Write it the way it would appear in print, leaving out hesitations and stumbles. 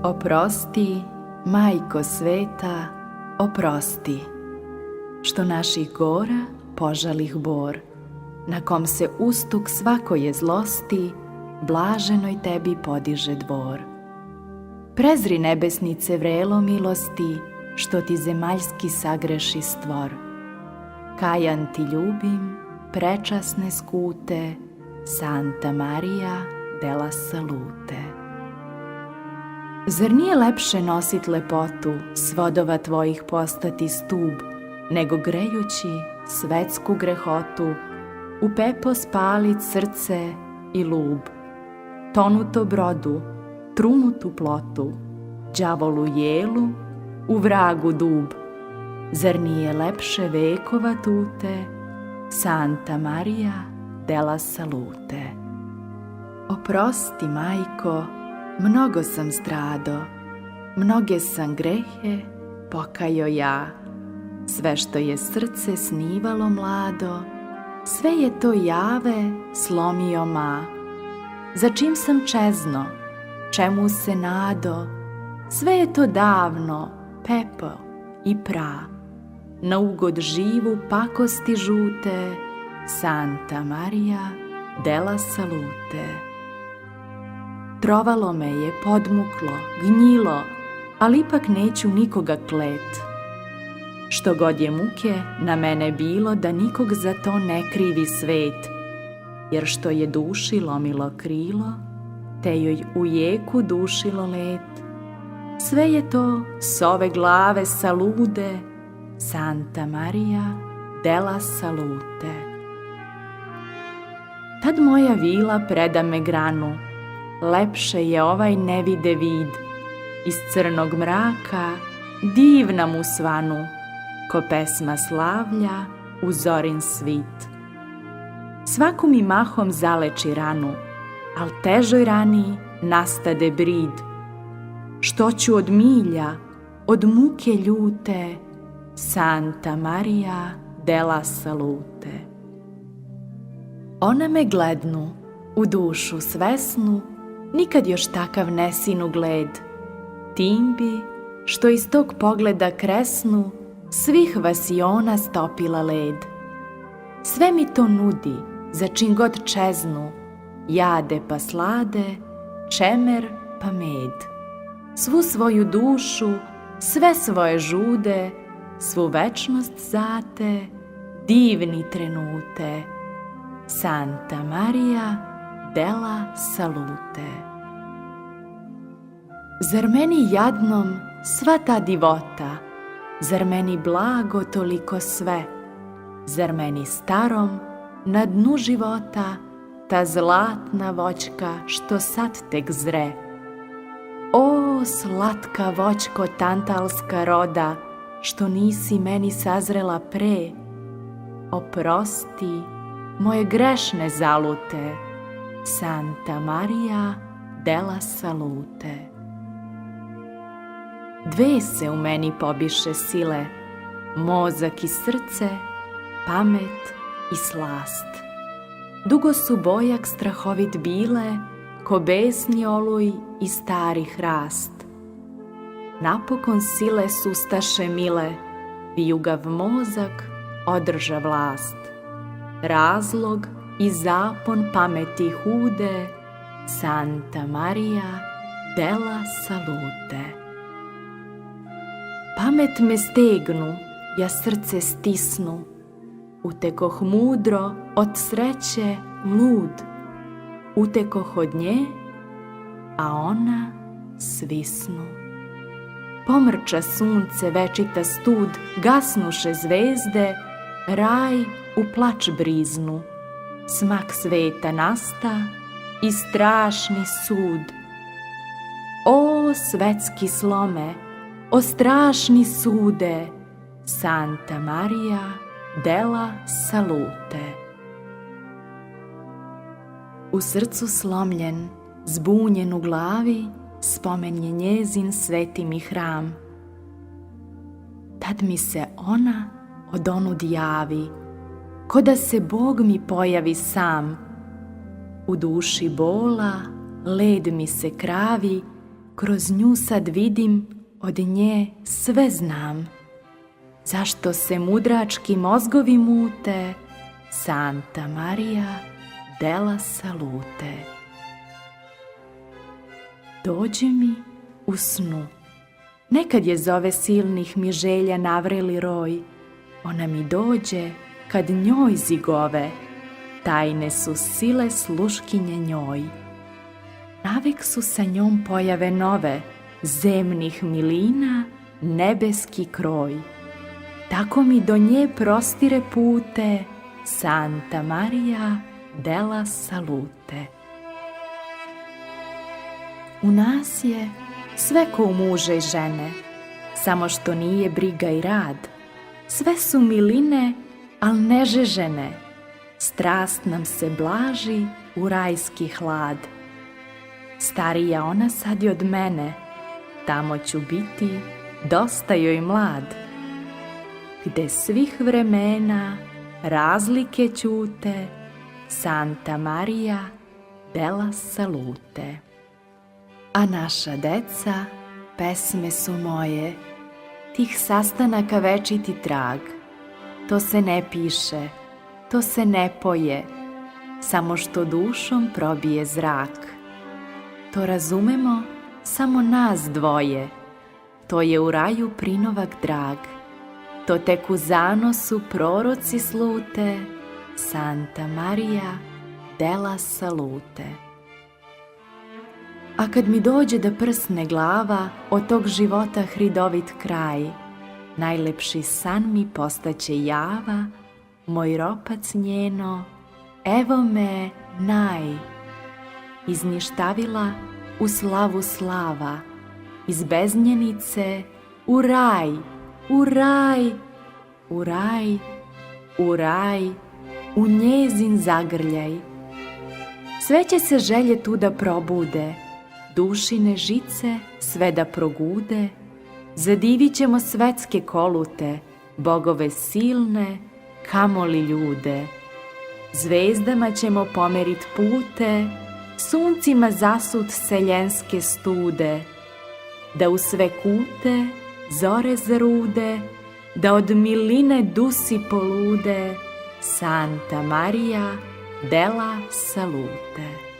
Oprosti, Majko sveta, oprosti, što naših gora požalih bor, na kom se ustuk svakoje zlosti, blaženoj tebi podiže dvor. Prezri nebesnice vrelo milosti, što ti zemaljski sagreši stvor. Kajan ti ljubim, prečasne skute, Santa Maria della Salute. Zar nije lepše nosit lepotu, svodova tvojih postati stub, nego grejući svetsku grehotu, u pepo spalit srce i lub, tonuto brodu, trunutu plotu, đavolu jelu, u vragu dub. Zar nije lepše vekova tute, Santa Maria della Salute. Oprosti, majko, mnogo sam strado, mnoge sam grehe pokajo ja. Sve što je srce snivalo mlado, sve je to jave slomio ma. Za čim sam čezno, čemu se nado, sve je to davno pepo i pra. Na ugod živu pakosti žute, Santa Maria della Salute. Trovalo me je podmuklo, gnjilo, ali ipak neću nikoga klet. Što god je muke na mene bilo, da nikog za to ne krivi svet, jer što je duši lomilo krilo, te joj u jeku dušilo let. Sve je to s ove glave salude, Santa Maria della Salute. Tad moja vila preda me granu, lepše je ovaj ne vide vid, iz crnog mraka divna mu svanu, ko pesma slavlja u zorin svit. Svaku mi mahom zaleči ranu, al težoj rani nastade brid. Što ću od milja, od muke ljute, Santa Maria della Salute. Ona me glednu, u dušu svesnu, nikad još takav ne sinu gled. Tim bi, što iz tog pogleda kresnu, svih vasiona stopila led. Sve mi to nudi, za čim god čeznu, jade pa slade, čemer pa med. Svu svoju dušu, sve svoje žude, svu večnost zate, divni trenute, Santa Maria della Salute. Zar meni jadnom sva ta divota, zar meni blago toliko sve, zar meni starom na dnu života ta zlatna voćka što sad tek zre? O, slatka voćko tantalska roda, što nisi meni sazrela pre, oprosti moje grešne zalute, Santa Maria della Salute. Dve se u meni pobiše sile, mozak i srce, pamet i slast. Dugo su bojak strahovit bile, ko besni oluj i stari hrast. Napokon sile sustaše mile, vijugav mozak održa vlast. Razlog i zapon pameti hude, Santa Maria della Salute. Pamet me stegnu, ja srce stisnu, utekoh mudro od sreće lud, utekoh od nje, a ona svisnu. Pomrča sunce večita stud, gasnuše zvezde, raj u plač briznu, smak sveta nasta i strašni sud. O svetski slome, o strašni sude, Santa Maria della Salute. U srcu slomljen, zbunjen u glavi, spomen je njezin sveti mi hram. Tad mi se ona odonud javi, ko da se Bog mi pojavi sam. U duši bola led mi se kravi, kroz nju sad vidim, od nje sve znam. Zašto se mudrački mozgovi mute, Santa Maria della Salute. Dođe mi u snu, nekad je zove silnih mi želja navreli roj, ona mi dođe kad njoj zigove, tajne su sile sluškinje njoj. Navek su sa njom pojave nove, zemnih milina, nebeski kroj. Tako mi do nje prostire pute, Santa Maria della Salute. U nas je sve ko u muže i žene, samo što nije briga i rad. Sve su miline, al nežežene, strast nam se blaži u rajski hlad. Starija ona sad je od mene, tamo ću biti dosta joj mlad. Gde svih vremena razlike ćute, Santa Maria della Salute. A naša deca, pesme su moje, tih sastanaka večiti trag. To se ne piše, to se ne poje, samo što dušom probije zrak. To razumemo samo nas dvoje, to je u raju prinovak drag. To tek u zanosu proroci slute, Santa Maria della Salute. A kad mi dođe da prsne glava, od tog života hridovit kraj, najlepši san mi postaće java, moj ropac njeno, evo me naj. Iz ništavila u slavu slava, iz beznjenice u raj, u raj, u raj, u raj, u njezin zagrljaj. Sve će se želje tu da probude, dušine žice sve da progude, zadivit ćemo svetske kolute, bogove silne, kamoli ljude. Zvezdama ćemo pomerit pute, suncima zasut seljenske stude, da u sve kute zore zarude, da od miline dusi polude, Santa Maria della Salute.